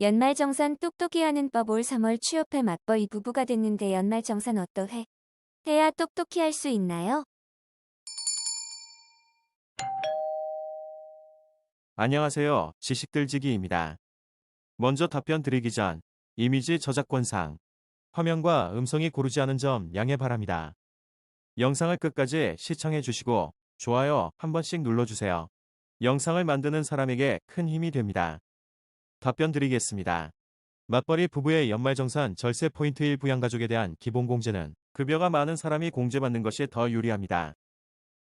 연말정산 똑똑히 하는 법. 올 3월 취업해 맞벌이 부부가 됐는데 연말정산 어떠해? 해야 똑똑히 할 수 있나요? 안녕하세요. 지식들지기입니다. 먼저 답변 드리기 전 이미지 저작권상 화면과 음성이 고르지 않은 점 양해 바랍니다. 영상을 끝까지 시청해 주시고 좋아요 한 번씩 눌러주세요. 영상을 만드는 사람에게 큰 힘이 됩니다. 답변 드리겠습니다. 맞벌이 부부의 연말정산 절세 포인트 1. 부양가족에 대한 기본공제는 급여가 많은 사람이 공제받는 것이 더 유리합니다.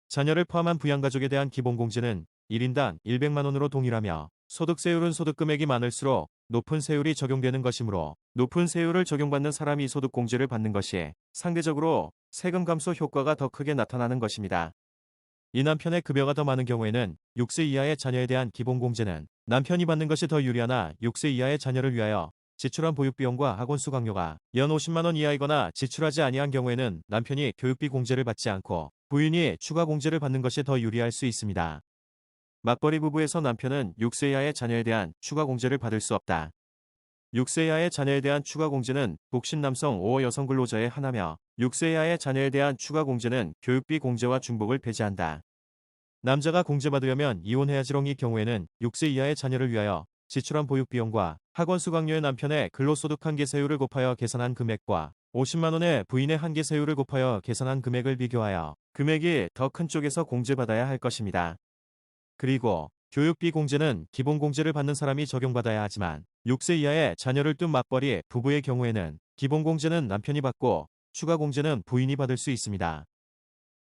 자녀를 포함한 부양가족에 대한 기본공제는 1인당 100만 원으로 동일하며 소득세율은 소득금액이 많을수록 높은 세율이 적용되는 것이므로 높은 세율을 적용받는 사람이 소득공제를 받는 것이 상대적으로 세금 감소 효과가 더 크게 나타나는 것입니다. 이 남편의 급여가 더 많은 경우에는 6세 이하의 자녀에 대한 기본공제는 남편이 받는 것이 더 유리하나 6세 이하의 자녀를 위하여 지출한 보육비용과 학원 수강료가 연 50만 원 이하이거나 지출하지 아니한 경우에는 남편이 교육비 공제를 받지 않고 부인이 추가 공제를 받는 것이 더 유리할 수 있습니다. 맞벌이 부부에서 남편은 6세 이하의 자녀에 대한 추가 공제를 받을 수 없다. 6세 이하의 자녀에 대한 추가 공제는 독신 남성 5호 여성 근로자의 하나며 6세 이하의 자녀에 대한 추가 공제는 교육비 공제와 중복을 배제한다. 남자가 공제받으려면 이혼해야지롱. 이 경우에는 6세 이하의 자녀를 위하여 지출한 보육비용과 학원 수강료의 남편의 근로소득 한계세율을 곱하여 계산한 금액과 50만 원의 부인의 한계세율을 곱하여 계산한 금액을 비교하여 금액이 더 큰 쪽에서 공제받아야 할 것입니다. 그리고 교육비 공제는 기본 공제를 받는 사람이 적용받아야 하지만 6세 이하의 자녀를 둔 맞벌이 부부의 경우에는 기본 공제는 남편이 받고 추가 공제는 부인이 받을 수 있습니다.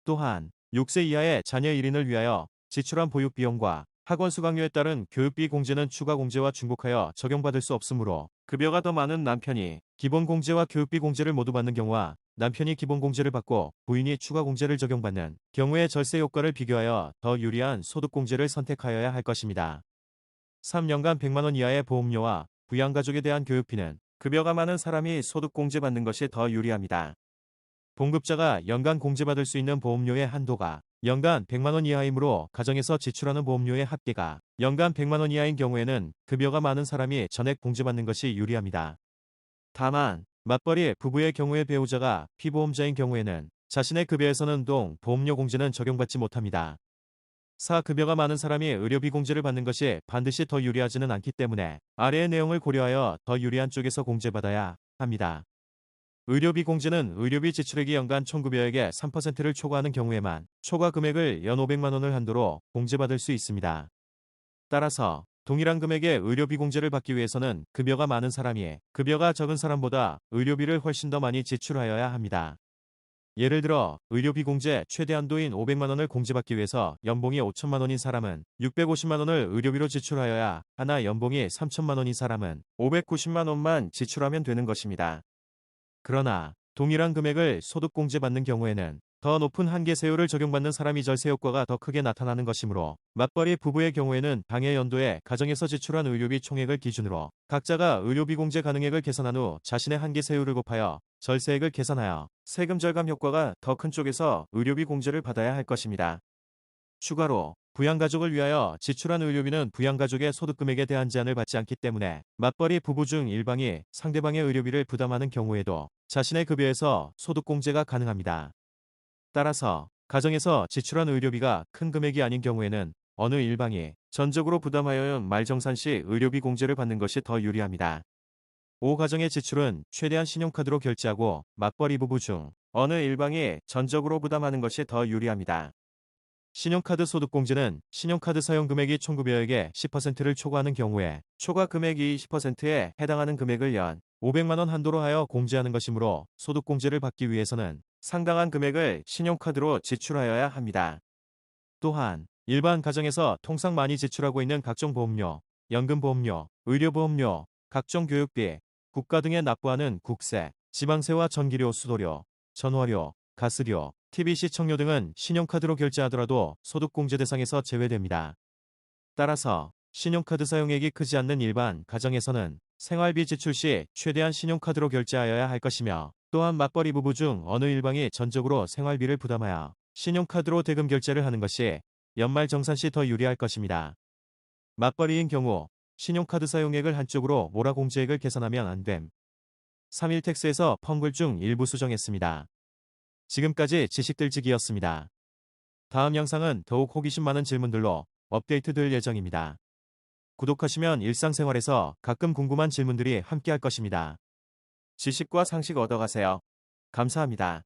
또한 6세 이하의 자녀 1인을 위하여 지출한 보육비용과 학원 수강료에 따른 교육비 공제는 추가 공제와 중복하여 적용받을 수 없으므로 급여가 더 많은 남편이 기본 공제와 교육비 공제를 모두 받는 경우와 남편이 기본 공제를 받고 부인이 추가 공제를 적용받는 경우의 절세 효과를 비교하여 더 유리한 소득 공제를 선택하여야 할 것입니다. 3년간 100만 원 이하의 보험료와 부양가족에 대한 교육비는 급여가 많은 사람이 소득 공제 받는 것이 더 유리합니다. 봉급자가 연간 공제받을 수 있는 보험료의 한도가 연간 100만 원 이하이므로 가정에서 지출하는 보험료의 합계가 연간 100만 원 이하인 경우에는 급여가 많은 사람이 전액 공제받는 것이 유리합니다. 다만 맞벌이 부부의 경우에 배우자가 피보험자인 경우에는 자신의 급여에서는 보험료 공제는 적용받지 못합니다. 급여가 많은 사람이 의료비 공제를 받는 것이 반드시 더 유리하지는 않기 때문에 아래의 내용을 고려하여 더 유리한 쪽에서 공제받아야 합니다. 의료비 공제는 의료비 지출액이 연간 총급여액의 3%를 초과하는 경우에만 초과 금액을 연 500만 원을 한도로 공제받을 수 있습니다. 따라서 동일한 금액의 의료비 공제를 받기 위해서는 급여가 많은 사람이 급여가 적은 사람보다 의료비를 훨씬 더 많이 지출하여야 합니다. 예를 들어 의료비 공제 최대 한도인 500만 원을 공제받기 위해서 연봉이 5천만 원인 사람은 650만 원을 의료비로 지출하여야 하나 연봉이 3천만 원인 사람은 590만 원만 지출하면 되는 것입니다. 그러나 동일한 금액을 소득공제 받는 경우에는 더 높은 한계세율을 적용받는 사람이 절세 효과가 더 크게 나타나는 것이므로 맞벌이 부부의 경우에는 당해 연도에 가정에서 지출한 의료비 총액을 기준으로 각자가 의료비 공제 가능액을 계산한 후 자신의 한계세율을 곱하여 절세액을 계산하여 세금 절감 효과가 더 큰 쪽에서 의료비 공제를 받아야 할 것입니다. 추가로 부양가족을 위하여 지출한 의료비는 부양가족의 소득금액에 대한 제한을 받지 않기 때문에 맞벌이 부부 중 일방이 상대방의 의료비를 부담하는 경우에도 자신의 급여에서 소득공제가 가능합니다. 따라서 가정에서 지출한 의료비가 큰 금액이 아닌 경우에는 어느 일방이 전적으로 부담하여 말정산 시 의료비 공제를 받는 것이 더 유리합니다. 5. 가정의 지출은 최대한 신용카드로 결제하고 맞벌이 부부 중 어느 일방이 전적으로 부담하는 것이 더 유리합니다. 신용카드 소득공제는 신용카드 사용 금액이 총급여액의 10%를 초과하는 경우에 초과 금액이 20%에 해당하는 금액을 연 500만 원 한도로 하여 공제하는 것이므로 소득공제를 받기 위해서는 상당한 금액을 신용카드로 지출하여야 합니다. 또한 일반 가정에서 통상 많이 지출하고 있는 각종 보험료, 연금보험료, 의료보험료, 각종 교육비, 국가 등에 납부하는 국세, 지방세와 전기료, 수도료, 전화료, 가스료, TV 시청료 등은 신용카드로 결제하더라도 소득공제 대상에서 제외됩니다. 따라서 신용카드 사용액이 크지 않는 일반 가정에서는 생활비 지출 시 최대한 신용카드로 결제하여야 할 것이며 또한 맞벌이 부부 중 어느 일방이 전적으로 생활비를 부담하여 신용카드로 대금 결제를 하는 것이 연말정산 시 더 유리할 것입니다. 맞벌이인 경우 신용카드 사용액을 한쪽으로 몰아 공제액을 계산하면 안 됨. 3일 텍스에서 펑글 중 일부 수정했습니다. 지금까지 지식들지기였습니다. 다음 영상은 더욱 호기심 많은 질문들로 업데이트될 예정입니다. 구독하시면 일상생활에서 가끔 궁금한 질문들이 함께할 것입니다. 지식과 상식 얻어가세요. 감사합니다.